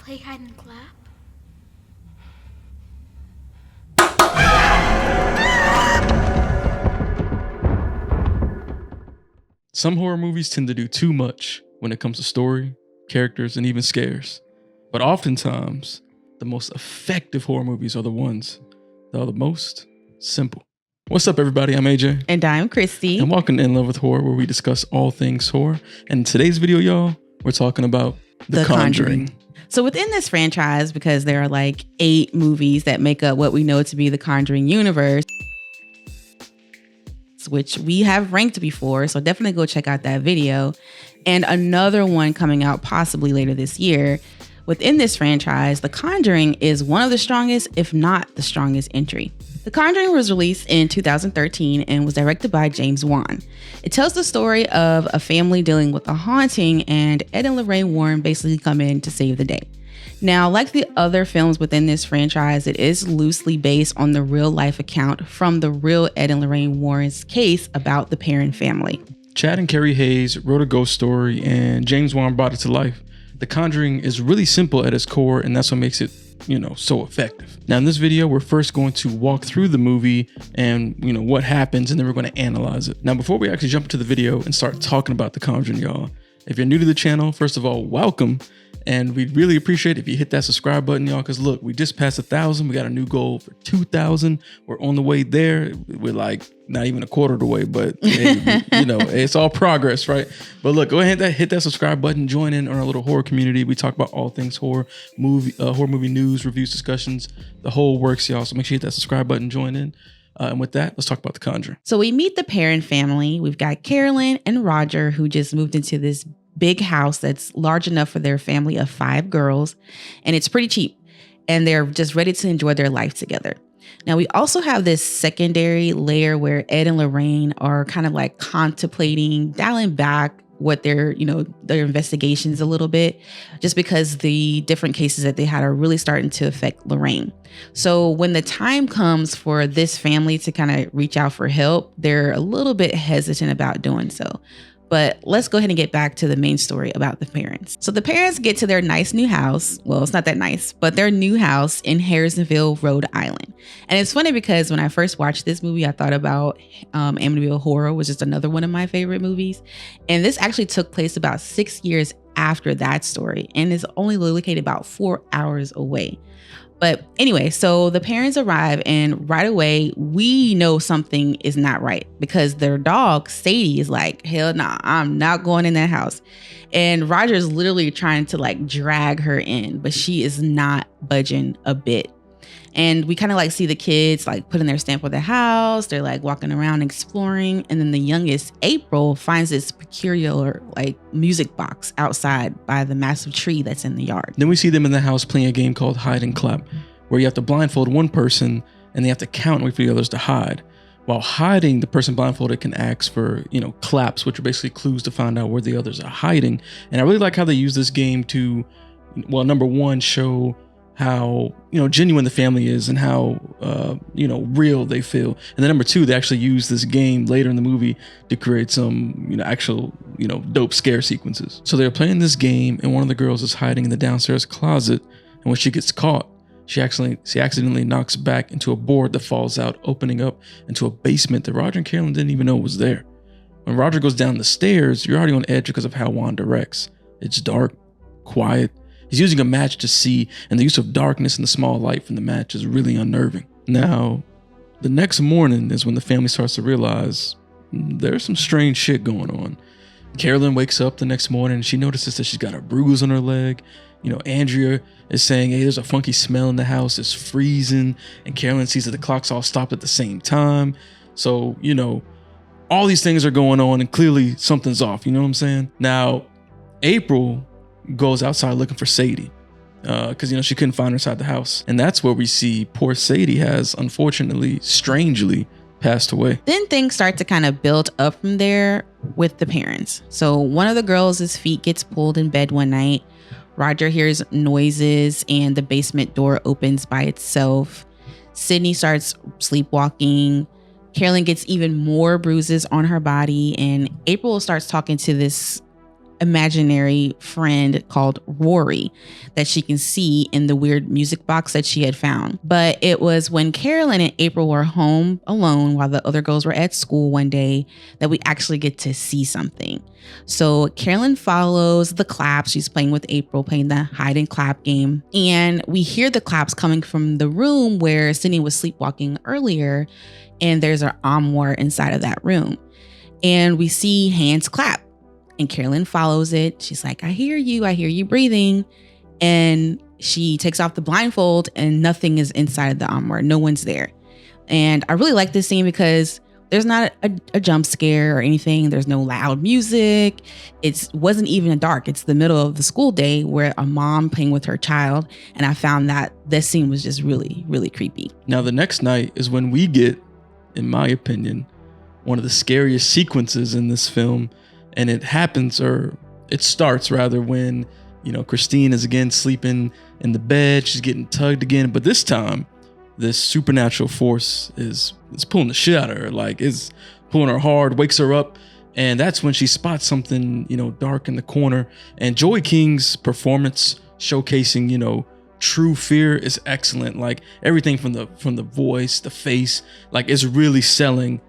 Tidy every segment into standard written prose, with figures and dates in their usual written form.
play hide and clap? Some horror movies tend to do too much when it comes to story, characters, and even scares. But oftentimes, the most effective horror movies are the ones that are the most simple. What's up, everybody? I'm AJ. And I'm Kristie. And welcome to In Love with Horror, where we discuss all things horror. And in today's video, y'all, we're talking about The Conjuring. So within this franchise, because there are like 8 movies that make up what we know to be the Conjuring universe, which we have ranked before, so definitely go check out that video. And another one coming out possibly later this year. Within this franchise, The Conjuring is one of the strongest, if not the strongest entry. The Conjuring was released in 2013 and was directed by James Wan. It tells the story of a family dealing with a haunting, and Ed and Lorraine Warren basically come in to save the day. Now, like the other films within this franchise, it is loosely based on the real life account from the real Ed and Lorraine Warren's case about the Perron family. Chad and Carrie Hayes wrote a ghost story, and James Wan brought it to life. The Conjuring is really simple at its core, and that's what makes it, so effective. Now, in this video, we're first going to walk through the movie and, what happens, and then we're going to analyze it. Now, before we actually jump into the video and start talking about The Conjuring, y'all, if you're new to the channel, first of all, welcome. And we'd really appreciate if you hit that subscribe button, y'all, because look, we just passed 1,000. We got a new goal for 2,000. We're on the way there. We're like not even a quarter of the way, but hey, it's all progress, right? But look, go ahead and hit that subscribe button. Join in on our little horror community. We talk about all things horror movie news, reviews, discussions, the whole works, y'all. So make sure you hit that subscribe button, join in. And with that, let's talk about The Conjuring. So we meet the Perron family. We've got Carolyn and Roger, who just moved into this big house that's large enough for their family of 5 girls, and it's pretty cheap, and they're just ready to enjoy their life together. Now, we also have this secondary layer where Ed and Lorraine are kind of like contemplating dialing back what their investigations a little bit, just because the different cases that they had are really starting to affect Lorraine. So when the time comes for this family to kind of reach out for help, they're a little bit hesitant about doing so. But let's go ahead and get back to the main story about the parents. So the parents get to their nice new house. Well, it's not that nice, but their new house in Harrisonville, Rhode Island. And it's funny because when I first watched this movie, I thought about Amityville Horror, which is another one of my favorite movies. And this actually took place about 6 years after that story and is only located about 4 hours away. But anyway, so the parents arrive, and right away we know something is not right because their dog Sadie is like, hell nah, I'm not going in that house. And Roger's literally trying to like drag her in, but she is not budging a bit. And we kind of like see the kids like putting their stamp on the house. They're like walking around exploring. And then the youngest, April, finds this peculiar like music box outside by the massive tree that's in the yard. Then we see them in the house playing a game called hide and clap, where you have to blindfold one person and they have to count and wait for the others to hide. While hiding, the person blindfolded can ask for, claps, which are basically clues to find out where the others are hiding. And I really like how they use this game to, well, number one, show how genuine the family is and how real they feel. And then number 2, they actually use this game later in the movie to create some actual dope scare sequences. So they're playing this game, and one of the girls is hiding in the downstairs closet, and when she gets caught, she accidentally knocks back into a board that falls out, opening up into a basement that Roger and Carolyn didn't even know was there. When Roger goes down the stairs, you're already on edge because of how Juan directs. It's dark, quiet. He's using a match to see, and the use of darkness and the small light from the match is really unnerving. Now, the next morning is when the family starts to realize there's some strange shit going on. Carolyn wakes up the next morning and she notices that she's got a bruise on her leg. Andrea is saying, hey, there's a funky smell in the house. It's freezing. And Carolyn sees that the clocks all stopped at the same time. So, all these things are going on and clearly something's off. You know what I'm saying? Now, April goes outside looking for Sadie because she couldn't find her inside the house, and that's where we see poor Sadie has unfortunately, strangely, passed away. Then things start to kind of build up from there with the parents. So one of the girls' feet gets pulled in bed one night. Roger hears noises and the basement door opens by itself. Sydney starts sleepwalking. Carolyn gets even more bruises on her body, and April starts talking to this imaginary friend called Rory that she can see in the weird music box that she had found. But it was when Carolyn and April were home alone while the other girls were at school one day that we actually get to see something. So Carolyn follows the claps. She's playing with April, playing the hide and clap game. And we hear the claps coming from the room where Sydney was sleepwalking earlier. And there's an armoire inside of that room. And we see hands clap. And Carolyn follows it. She's like, I hear you breathing. And she takes off the blindfold and nothing is inside of the armoire. No one's there. And I really like this scene because there's not a jump scare or anything. There's no loud music. It wasn't even dark. It's the middle of the school day where a mom playing with her child. And I found that this scene was just really, really creepy. Now, the next night is when we get, in my opinion, one of the scariest sequences in this film. And it happens, or it starts rather, when, Christine is again sleeping in the bed. She's getting tugged again. But this time, this supernatural force is pulling the shit out of her. Like, it's pulling her hard, wakes her up. And that's when she spots something, dark in the corner. And Joey King's performance showcasing, true fear is excellent. Like, everything from the voice, the face, like, it's really selling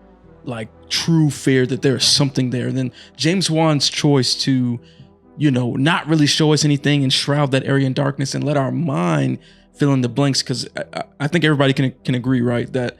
like true fear that there's something there. And then James Wan's choice to, not really show us anything and shroud that area in darkness and let our mind fill in the blanks. Because I think everybody can agree, right, that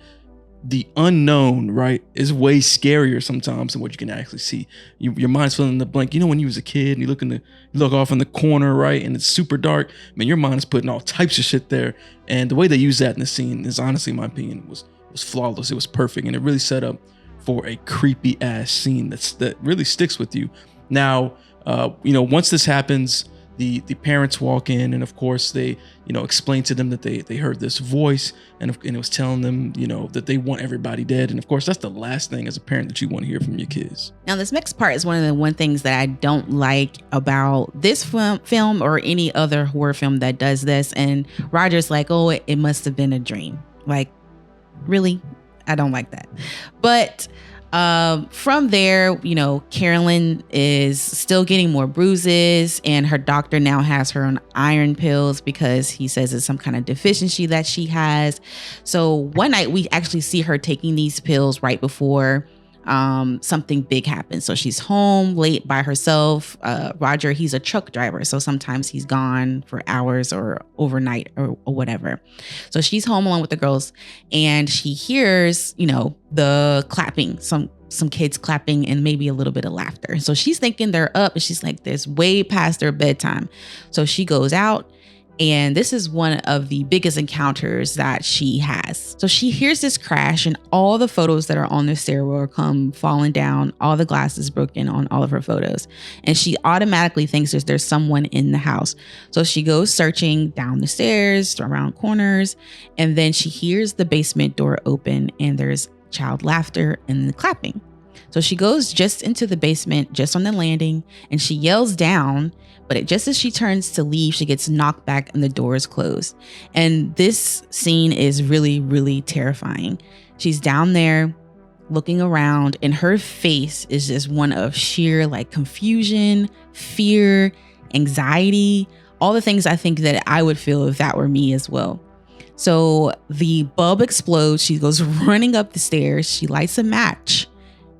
the unknown, right, is way scarier sometimes than what you can actually see. Your mind's filling in the blank. When you was a kid and you look off in the corner, right, and it's super dark, man, your mind is putting all types of shit there. And the way they use that in the scene is, honestly, in my opinion, was flawless. It was perfect, and it really set up for a creepy ass scene that really sticks with you. Now, once this happens, the parents walk in, and of course they, explain to them that they heard this voice, and it was telling them, that they want everybody dead. And of course, that's the last thing as a parent that you want to hear from your kids. Now, this next part is one of the things that I don't like about this film or any other horror film that does this. And Roger's like, oh, it must have been a dream. Like, really? I don't like that. But from there, Carolyn is still getting more bruises, and her doctor now has her on iron pills because he says it's some kind of deficiency that she has. So one night we actually see her taking these pills right before something big happens. So she's home late by herself. Roger, he's a truck driver, so sometimes he's gone for hours or overnight or whatever. So she's home alone with the girls, and she hears, the clapping, some kids clapping, and maybe a little bit of laughter. So she's thinking they're up, and she's like, this way past their bedtime. So she goes out. And this is one of the biggest encounters that she has. So she hears this crash, and all the photos that are on the stairwell come falling down. All the glass is broken on all of her photos. And she automatically thinks there's someone in the house. So she goes searching down the stairs, around corners, and then she hears the basement door open, and there's child laughter and clapping. So she goes just into the basement, just on the landing, and she yells down. But just as she turns to leave, she gets knocked back and the door is closed. And this scene is really, really terrifying. She's down there looking around, and her face is just one of sheer confusion, fear, anxiety, all the things I think that I would feel if that were me as well. So the bulb explodes. She goes running up the stairs. She lights a match.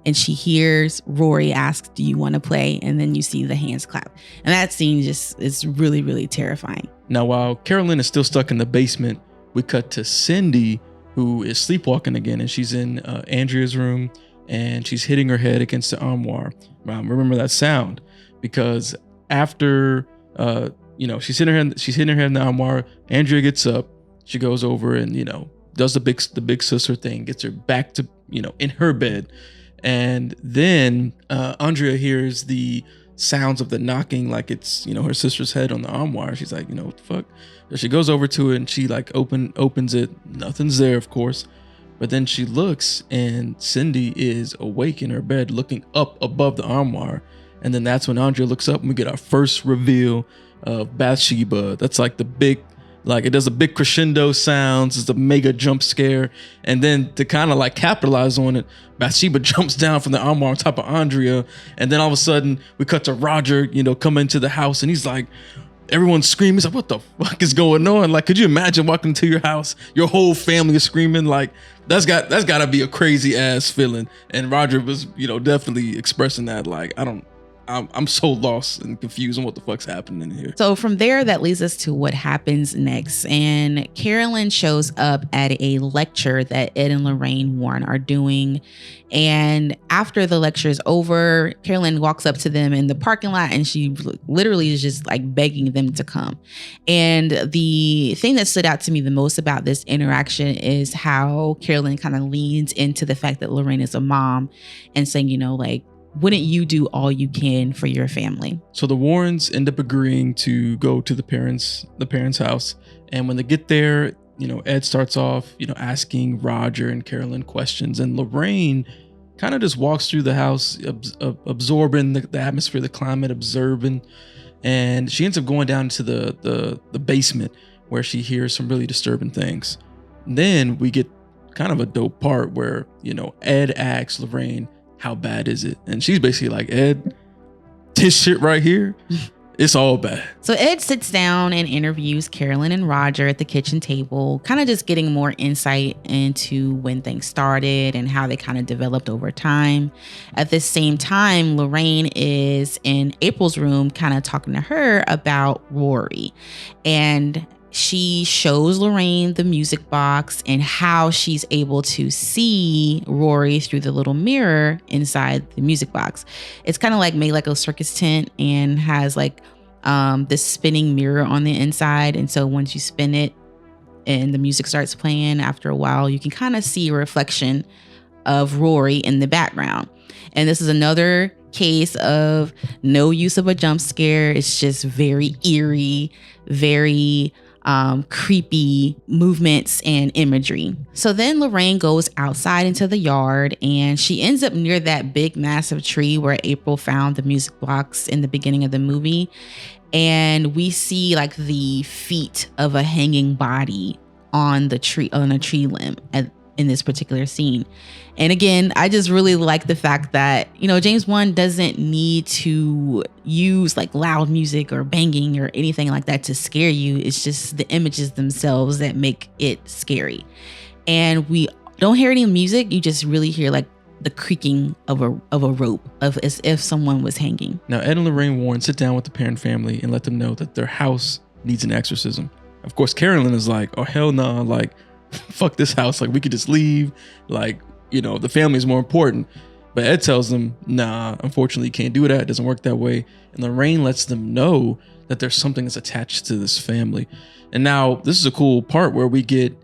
And she hears Rory ask, do you want to play? And then you see the hands clap. And that scene just is really, really terrifying. Now, while Carolyn is still stuck in the basement, we cut to Cindy, who is sleepwalking again. And she's in Andrea's room, and she's hitting her head against the armoire. Remember that sound, because after, she's hitting her head in the armoire. Andrea gets up. She goes over and, does the big sister thing, gets her back to, in her bed. And then Andrea hears the sounds of the knocking, like it's, her sister's head on the armoire. She's like, what the fuck? So she goes over to it, and she opens it. Nothing's there, of course. But then she looks, and Cindy is awake in her bed looking up above the armoire. And then that's when Andrea looks up, and we get our first reveal of Bathsheba. That's like the big Like it does a big crescendo sounds, it's a mega jump scare. And then to kind of like capitalize on it, Bathsheba jumps down from the armor on top of Andrea. And then all of a sudden we cut to Roger, coming into the house, and he's like, everyone's screaming. He's like, what the fuck is going on? Like, could you imagine walking into your house, your whole family is screaming? Like, that's got to be a crazy ass feeling. And Roger was, definitely expressing that. Like, I'm so lost and confused on what the fuck's happening here. So from there, that leads us to what happens next. And Carolyn shows up at a lecture that Ed and Lorraine Warren are doing. And after the lecture is over, Carolyn walks up to them in the parking lot, and she literally is just like begging them to come. And the thing that stood out to me the most about this interaction is how Carolyn kind of leans into the fact that Lorraine is a mom and saying, wouldn't you do all you can for your family? So the Warrens end up agreeing to go to the parents' house. And when they get there, Ed starts off, asking Roger and Carolyn questions. And Lorraine kind of just walks through the house, absorbing the atmosphere, the climate, observing. And she ends up going down to the basement where she hears some really disturbing things. And then we get kind of a dope part where, Ed asks Lorraine, how bad is it? And she's basically like, Ed, this shit right here, it's all bad. So Ed sits down and interviews Carolyn and Roger at the kitchen table, kind of just getting more insight into when things started and how they kind of developed over time. At the same time, Lorraine is in April's room, kind of talking to her about Rory. And she shows Lorraine the music box and how she's able to see Rory through the little mirror inside the music box. It's kind of like made like a circus tent and has like this spinning mirror on the inside. And so once you spin it and the music starts playing, after a while, you can kind of see a reflection of Rory in the background. And this is another case of no use of a jump scare. It's just very eerie, very creepy movements and imagery. So then Lorraine goes outside into the yard, and she ends up near that big massive tree where April found the music box in the beginning of the movie. And we see like the feet of a hanging body on a tree limb in this particular scene. And again, I just really like the fact that, James Wan doesn't need to use like loud music or banging or anything like that to scare you. It's just the images themselves that make it scary. And we don't hear any music. You just really hear like the creaking of a rope, as if someone was hanging. Now, Ed and Lorraine Warren sit down with the parent family and let them know that their house needs an exorcism. Of course, Carolyn is like, oh, hell no, like, fuck this house. Like, we could just leave. Like, the family is more important. But Ed tells them, nah, unfortunately, you can't do that. It doesn't work that way. And Lorraine lets them know that there's something that's attached to this family. And now this is a cool part where we get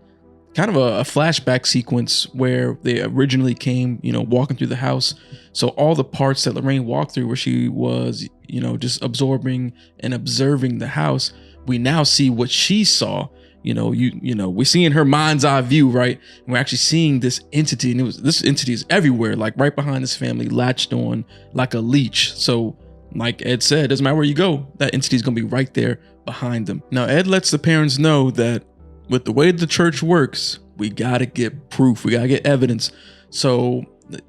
kind of a flashback sequence where they originally came, walking through the house. So all the parts that Lorraine walked through where she was, just absorbing and observing the house, we now see what she saw. We're seeing her mind's eye view, right? And we're actually seeing this entity, and this entity is everywhere, like right behind this family, latched on like a leech. So like Ed said, doesn't matter where you go, that entity is going to be right there behind them. Now, Ed lets the parents know that with the way the church works, we got to get proof. We got to get evidence. So,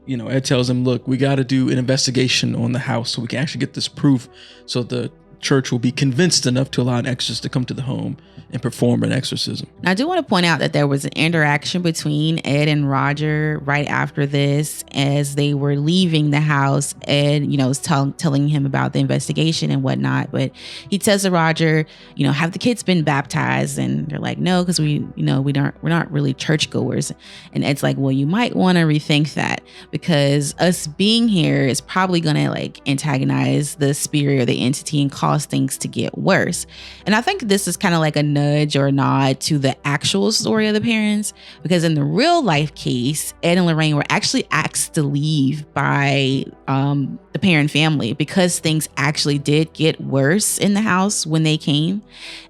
Ed tells them, look, we got to do an investigation on the house so we can actually get this proof, so the church will be convinced enough to allow an exorcist to come to the home and perform an exorcism. I do want to point out that there was an interaction between Ed and Roger right after this. As they were leaving the house, Ed, was telling him about the investigation and whatnot. But he says to Roger, have the kids been baptized? And they're like, no, because we're not really churchgoers. And Ed's like, well, you might want to rethink that, because us being here is probably going to like antagonize the spirit or the entity and cause things to get worse. And I think this is kind of like a nudge or nod to the actual story of the parents, because in the real life case, Ed and Lorraine were actually asked to leave by the parent family because things actually did get worse in the house when they came.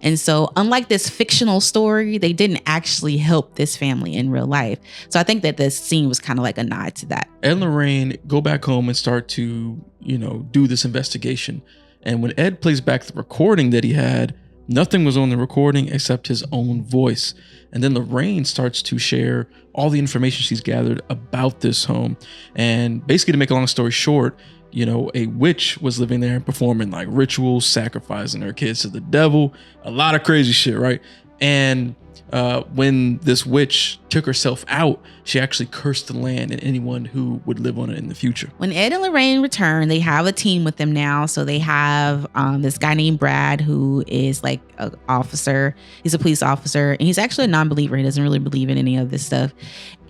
And so unlike this fictional story, they didn't actually help this family in real life. So I think that this scene was kind of like a nod to that. Ed and Lorraine go back home and start to, do this investigation. And when Ed plays back the recording that he had, Nothing was on the recording except his own voice. And then Lorraine starts to share all the information she's gathered about this home. And basically, to make a long story short, a witch was living there and performing like rituals, sacrificing her kids to the devil, a lot of crazy shit, right? And when this witch took herself out, she actually cursed the land and anyone who would live on it in the future. When Ed and Lorraine return, they have a team with them now. So they have this guy named Brad, who is like an officer. He's a police officer, and he's actually a non-believer. He doesn't really believe in any of this stuff.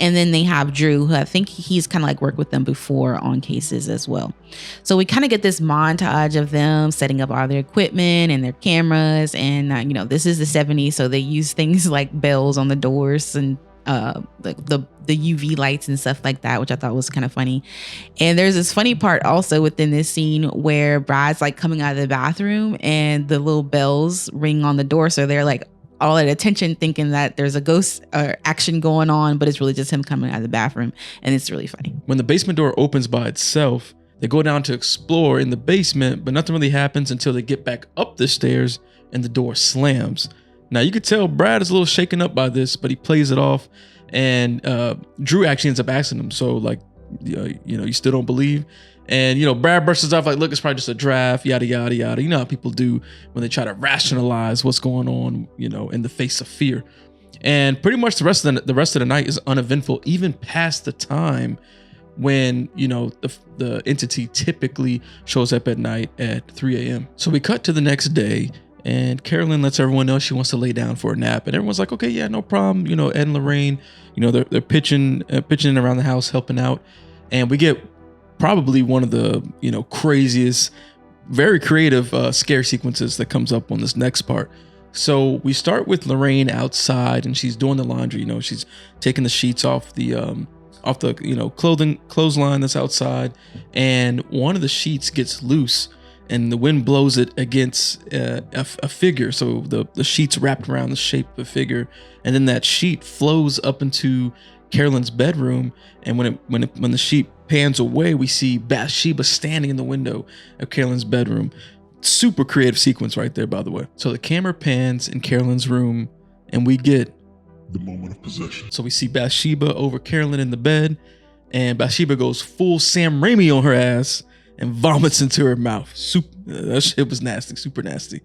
And then they have Drew, who I think he's kind of like worked with them before on cases as well. So we kind of get this montage of them setting up all their equipment and their cameras. And, this is the 70s. So they use things like bells on the doors and the UV lights and stuff like that, which I thought was kind of funny. And there's this funny part also within this scene where Brad's like coming out of the bathroom and the little bells ring on the door. So they're like all at attention thinking that there's a ghost action going on, but it's really just him coming out of the bathroom. And it's really funny. When the basement door opens by itself, they go down to explore in the basement, but nothing really happens until they get back up the stairs and the door slams. Now you could tell Brad is a little shaken up by this, but he plays it off. And Drew actually ends up asking him, so like, you still don't believe? And, Brad brushes off like, look, it's probably just a draft, yada, yada, yada. You know how people do when they try to rationalize what's going on, in the face of fear. And pretty much the rest of the night is uneventful, even past the time when, the entity typically shows up at night at 3 a.m. So we cut to the next day. And Carolyn lets everyone know she wants to lay down for a nap. And everyone's like, okay, yeah, no problem. Ed and Lorraine, they're pitching in around the house, helping out. And we get probably one of the, craziest, very creative scare sequences that comes up on this next part. So we start with Lorraine outside and she's doing the laundry. She's taking the sheets off the clothesline that's outside. And one of the sheets gets loose. And the wind blows it against a figure. So the sheet's wrapped around the shape of a figure. And then that sheet flows up into Carolyn's bedroom. And when the sheet pans away, we see Bathsheba standing in the window of Carolyn's bedroom. Super creative sequence right there, by the way. So the camera pans in Carolyn's room and we get the moment of possession. So we see Bathsheba over Carolyn in the bed. And Bathsheba goes full Sam Raimi on her ass and vomits into her mouth. That shit was nasty, super nasty.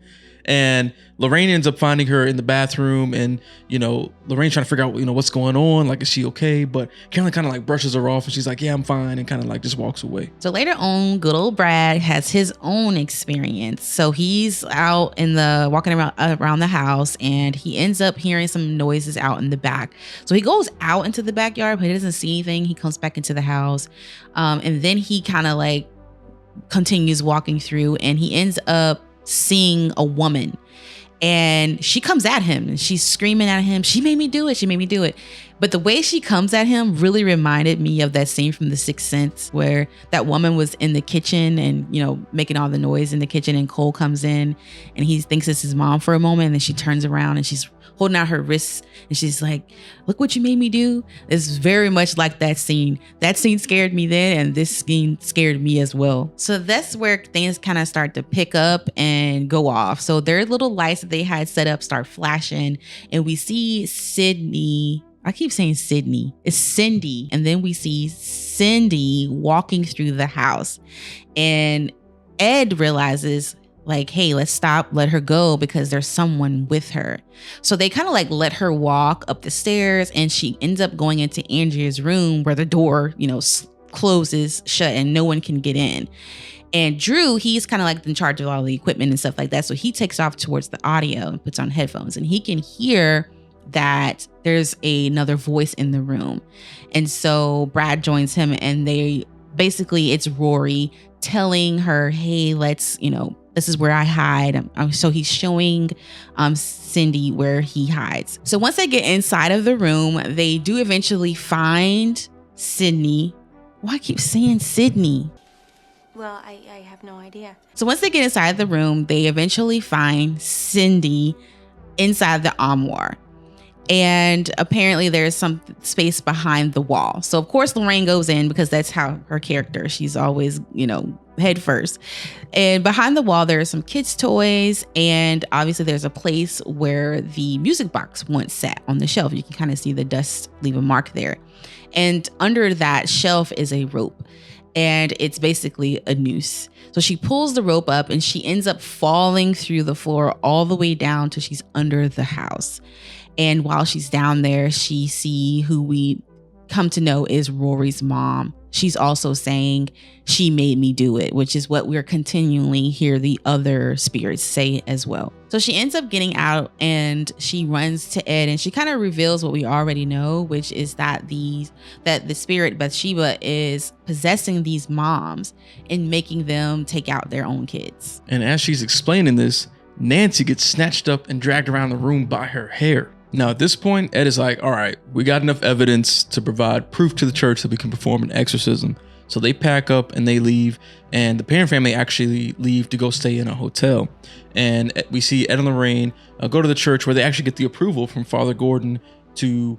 And Lorraine ends up finding her in the bathroom, and Lorraine trying to figure out what's going on, like, is she okay? But Carolyn kind of like brushes her off and she's like, yeah, I'm fine, and kind of like just walks away. So later on, good old Brad has his own experience. So he's out walking around the house, and he ends up hearing some noises out in the back. So he goes out into the backyard, but he doesn't see anything. He comes back into the house, and then he kind of like continues walking through, and he ends up seeing a woman, and she comes at him and she's screaming at him, she made me do it. But the way she comes at him really reminded me of that scene from The Sixth Sense where that woman was in the kitchen and making all the noise in the kitchen, and Cole comes in and he thinks it's his mom for a moment, and then she turns around and she's holding out her wrists and she's like, look what you made me do. It's very much like that scene. That scene scared me then, and this scene scared me as well. So that's where things kind of start to pick up and go off. So their little lights that they had set up start flashing, and we see Sydney. I keep saying Sydney. It's Cindy. And then we see Cindy walking through the house, and Ed realizes, like, hey, let's stop, let her go, because there's someone with her. So they kind of like let her walk up the stairs, and she ends up going into Andrea's room where the door, closes shut and no one can get in. And Drew, he's kind of like in charge of all the equipment and stuff like that. So he takes off towards the audio and puts on headphones, and he can hear that there's another voice in the room. And so Brad joins him, and it's Rory telling her, hey, let's, this is where I hide. So he's showing Cindy where he hides. So once they get inside of the room, they do eventually find Sydney. Why I keep saying Sydney? Well, I have no idea. So once they get inside the room, they eventually find Cindy inside the armoire. And apparently there's some space behind the wall. So of course Lorraine goes in because that's how her character, she's always, head first. And behind the wall, there are some kids' toys. And obviously there's a place where the music box once sat on the shelf. You can kind of see the dust leave a mark there. And under that shelf is a rope. And it's basically a noose. So she pulls the rope up and she ends up falling through the floor all the way down till she's under the house. And while she's down there, she see who we come to know is Rory's mom. She's also saying, she made me do it, which is what we're continually hear the other spirits say as well. So she ends up getting out and she runs to Ed and she kind of reveals what we already know, which is that the spirit Bathsheba is possessing these moms and making them take out their own kids. And as she's explaining this, Nancy gets snatched up and dragged around the room by her hair. Now, at this point, Ed is like, all right, we got enough evidence to provide proof to the church that we can perform an exorcism. So they pack up and they leave. And the parent family actually leave to go stay in a hotel. And we see Ed and Lorraine go to the church where they actually get the approval from Father Gordon to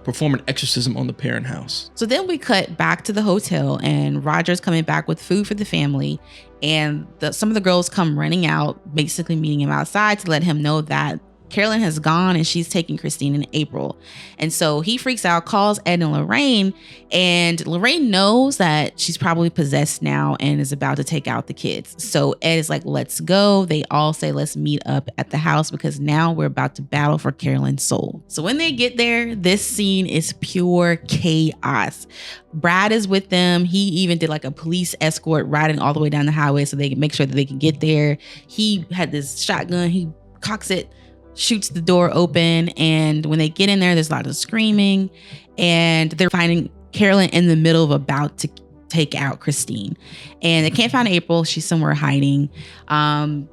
perform an exorcism on the parent house. So then we cut back to the hotel and Roger's coming back with food for the family. And some of the girls come running out, basically meeting him outside to let him know that Carolyn has gone and she's taking Christine and April. And so he freaks out, calls Ed and Lorraine, and Lorraine knows that she's probably possessed now and is about to take out the kids. So Ed is like, let's go. They all say, let's meet up at the house because now we're about to battle for Carolyn's soul. So when they get there, this scene is pure chaos. Brad is with them. He even did like a police escort riding all the way down the highway so they can make sure that they can get there. He had this shotgun. He cocks it, shoots the door open, and when they get in there, there's a lot of screaming, and they're finding Carolyn in the middle of about to take out Christine, and they can't find April. She's somewhere hiding.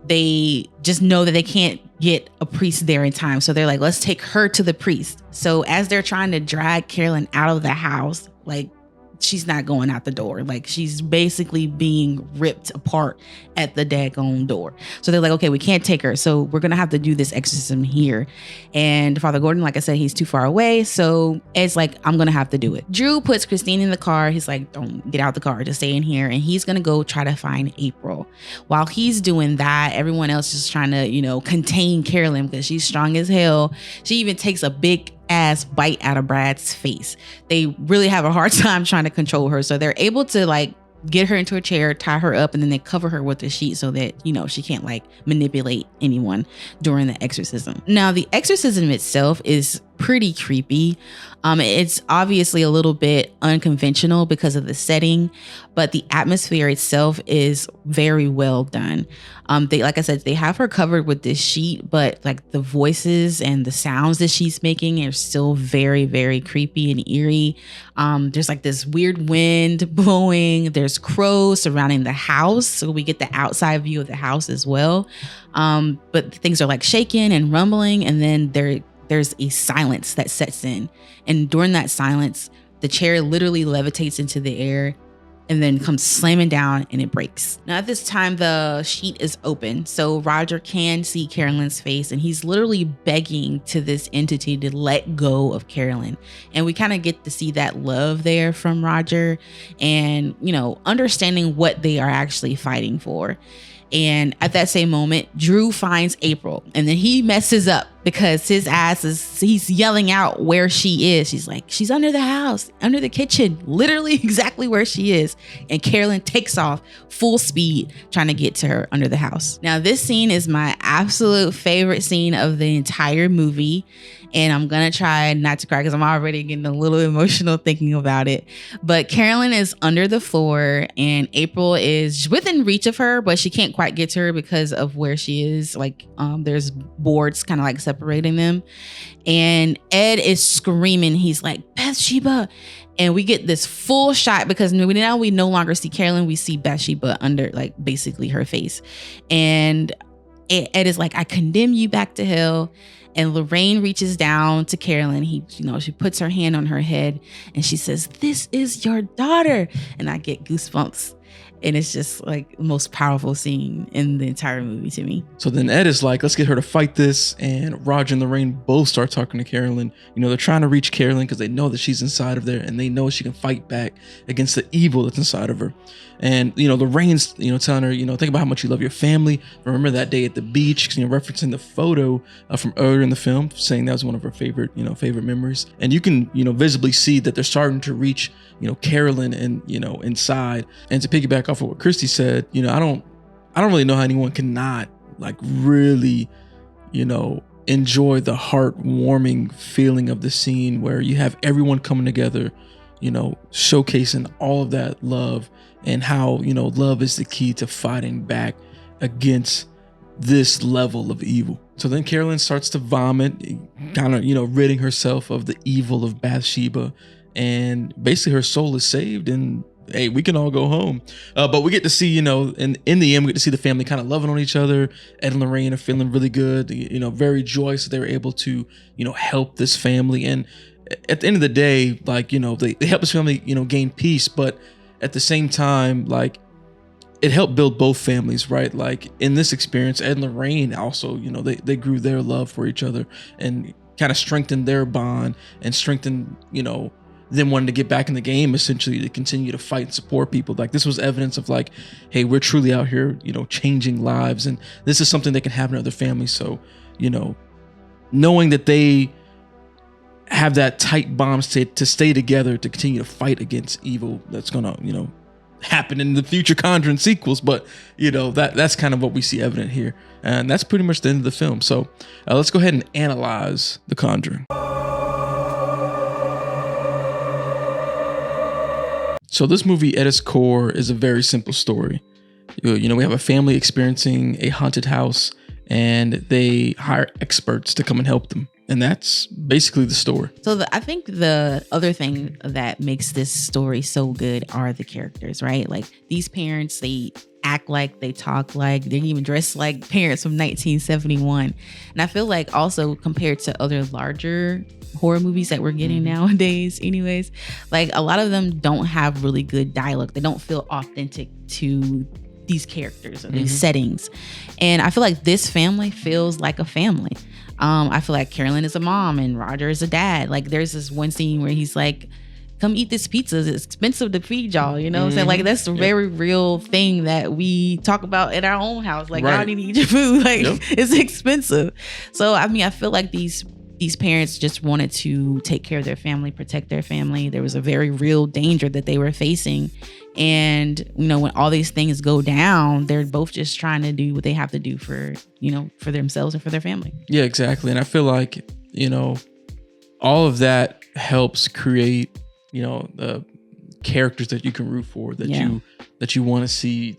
They just know that they can't get a priest there in time, so they're like, let's take her to the priest. So as they're trying to drag Carolyn out of the house, like, she's not going out the door. Like, she's basically being ripped apart at the daggone door. So they're like, okay, we can't take her. So we're going to have to do this exorcism here. And Father Gordon, like I said, he's too far away. So Ed's like, I'm going to have to do it. Drew puts Christine in the car. He's like, don't get out the car, just stay in here. And he's going to go try to find April. While he's doing that, everyone else is trying to, contain Carolyn because she's strong as hell. She even takes a big ass bite out of Brad's face. They really have a hard time trying to control her. So they're able to get her into a chair, tie her up, and then they cover her with a sheet so that, she can't manipulate anyone during the exorcism. Now, the exorcism itself is pretty creepy. It's obviously a little bit unconventional because of the setting, but the atmosphere itself is very well done. Like I said, they have her covered with this sheet, but the voices and the sounds that she's making are still very, very creepy and eerie. There's this weird wind blowing. There's crows surrounding the house, so we get the outside view of the house as well. But things are shaking and rumbling, and then there's a silence that sets in. And during that silence, the chair literally levitates into the air and then comes slamming down and it breaks. Now at this time, the sheet is open, so Roger can see Carolyn's face, and he's literally begging to this entity to let go of Carolyn. And we kind of get to see that love there from Roger and, understanding what they are actually fighting for. And at that same moment, Drew finds April, and then he messes up because he's yelling out where she is. She's like, she's under the house, under the kitchen, literally exactly where she is. And Carolyn takes off full speed trying to get to her under the house. Now, this scene is my absolute favorite scene of the entire movie. And I'm going to try not to cry because I'm already getting a little emotional thinking about it. But Carolyn is under the floor and April is within reach of her, but she can't quite get to her because of where she is. There's boards kind of separating them. And Ed is screaming. He's like, Bathsheba. And we get this full shot because now we no longer see Carolyn. We see Bathsheba under basically her face. And Ed is like, I condemn you back to hell. And Lorraine reaches down to Carolyn. She puts her hand on her head and she says, this is your daughter. And I get goosebumps. And it's just like the most powerful scene in the entire movie to me. So then Ed is like, let's get her to fight this. And Roger and Lorraine both start talking to Carolyn. You know, they're trying to reach Carolyn because they know that she's inside of there and they know she can fight back against the evil that's inside of her. And, you know, Lorraine's, you know, telling her, you know, think about how much you love your family. Remember that day at the beach, you know, referencing the photo from earlier in the film, saying that was one of her favorite memories. And you can, you know, visibly see that they're starting to reach, you know, Carolyn and, you know, inside. And to piggyback off of what Kristie said, you know, I don't really know how anyone cannot like really, you know, enjoy the heartwarming feeling of the scene where you have everyone coming together, you know, showcasing all of that love and how, you know, love is the key to fighting back against this level of evil. So then Carolyn starts to vomit, kind of, you know, ridding herself of the evil of Bathsheba, and basically her soul is saved and hey, we can all go home. But we get to see, you know, in the end, we get to see the family kind of loving on each other. Ed and Lorraine are feeling really good, you know, very joyous that they were able to, you know, help this family. And at the end of the day, like, you know, they help this family, you know, gain peace. But at the same time, like, it helped build both families, right? Like in this experience, Ed and Lorraine also, you know, they grew their love for each other and kind of strengthened their bond and strengthened, you know, them wanting to get back in the game, essentially to continue to fight and support people. Like this was evidence of like, hey, we're truly out here, you know, changing lives. And this is something that can happen in other families. So, you know, knowing that they have that tight bond to stay together, to continue to fight against evil that's going to, you know, happen in the future Conjuring sequels. But, you know, that's kind of what we see evident here. And that's pretty much the end of the film. So let's go ahead and analyze The Conjuring. So this movie at its core is a very simple story. You know, we have a family experiencing a haunted house and they hire experts to come and help them. And that's basically the story. So I think the other thing that makes this story so good are the characters, right? Like these parents, they act like, they talk like, they even dress like parents from 1971. And I feel like also compared to other larger horror movies that we're getting nowadays anyways, like a lot of them don't have really good dialogue. They don't feel authentic to these characters or these settings. And I feel like this family feels like a family. I feel like Carolyn is a mom and Roger is a dad. Like there's this one scene where he's like, come eat this pizza. It's expensive to feed y'all. You know what I'm saying? Like that's a very real thing that we talk about in our own house. Like y'all need to eat your food. Like it's expensive. So, I mean, I feel like these parents just wanted to take care of their family, protect their family. There was a very real danger that they were facing. And, you know, when all these things go down, they're both just trying to do what they have to do for, you know, for themselves and for their family. Yeah, exactly. And I feel like, you know, all of that helps create, you know, the characters that you can root for, that you want to see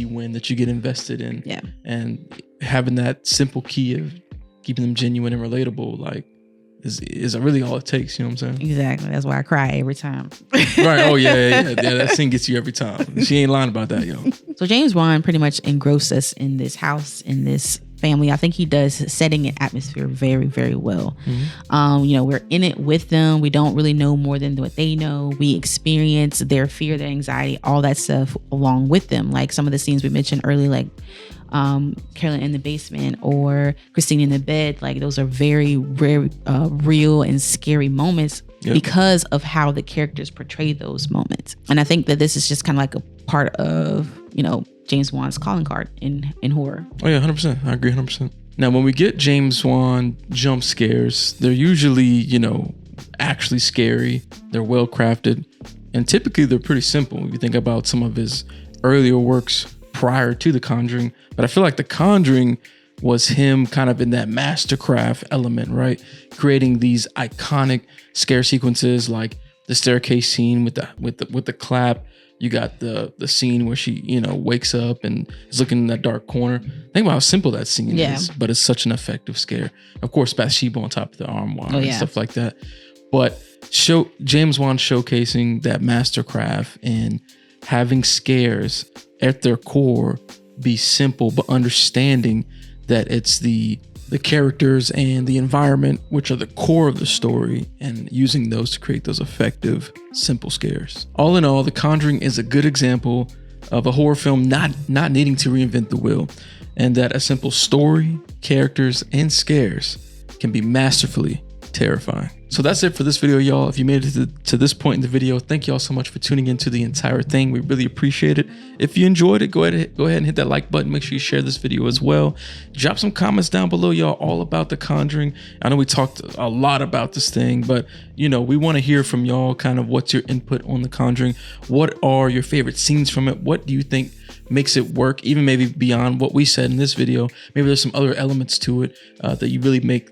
win, that you get invested in. Yeah. And having that simple key of keeping them genuine and relatable, like, is really all it takes. You know what I'm saying? Exactly. That's why I cry every time. Right. Oh yeah. That scene gets you every time. She ain't lying about that, yo. So James Wan pretty much engrossed us in this house, in this family. I think he does setting and atmosphere very, very well. You know, we're in it with them. We don't really know more than what they know. We experience their fear, their anxiety, all that stuff along with them. Like some of the scenes we mentioned earlier, like Carolyn in the basement or Christine in the bed, like those are very real and scary moments because of how the characters portray those moments. And I think that this is just kind of like a part of, you know, James Wan's calling card in horror. Oh yeah, 100%. I agree 100%. Now, when we get James Wan jump scares, they're usually, you know, actually scary. They're well crafted, and typically they're pretty simple. If you think about some of his earlier works prior to The Conjuring, but I feel like The Conjuring was him kind of in that mastercraft element, right? Creating these iconic scare sequences, like the staircase scene with the clap. You got the scene where she, you know, wakes up and is looking in that dark corner. Think about how simple that scene is, but it's such an effective scare. Of course, Bathsheba on top of the armoire and stuff like that. But James Wan showcasing that mastercraft and having scares at their core be simple, but understanding that it's the characters and the environment which are the core of the story, and using those to create those effective, simple scares. All in all, The Conjuring is a good example of a horror film not needing to reinvent the wheel, and that a simple story, characters, and scares can be masterfully terrifying. So that's it for this video, y'all. If you made it to this point in the video, thank y'all so much for tuning into the entire thing. We really appreciate it. If you enjoyed it, go ahead and hit that like button. Make sure you share this video as well. Drop some comments down below, y'all, all about The Conjuring. I know we talked a lot about this thing, but you know, we want to hear from y'all kind of what's your input on The Conjuring. What are your favorite scenes from it? What do you think makes it work, even maybe beyond what we said in this video? Maybe there's some other elements to it that you really make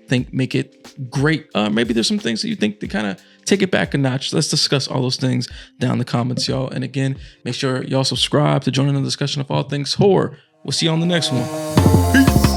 it great. Maybe there's some things that you think to kind of take it back a notch. Let's discuss all those things down in the comments, y'all. And again, make sure y'all subscribe to join in the discussion of all things horror. We'll see you on the next one. Peace.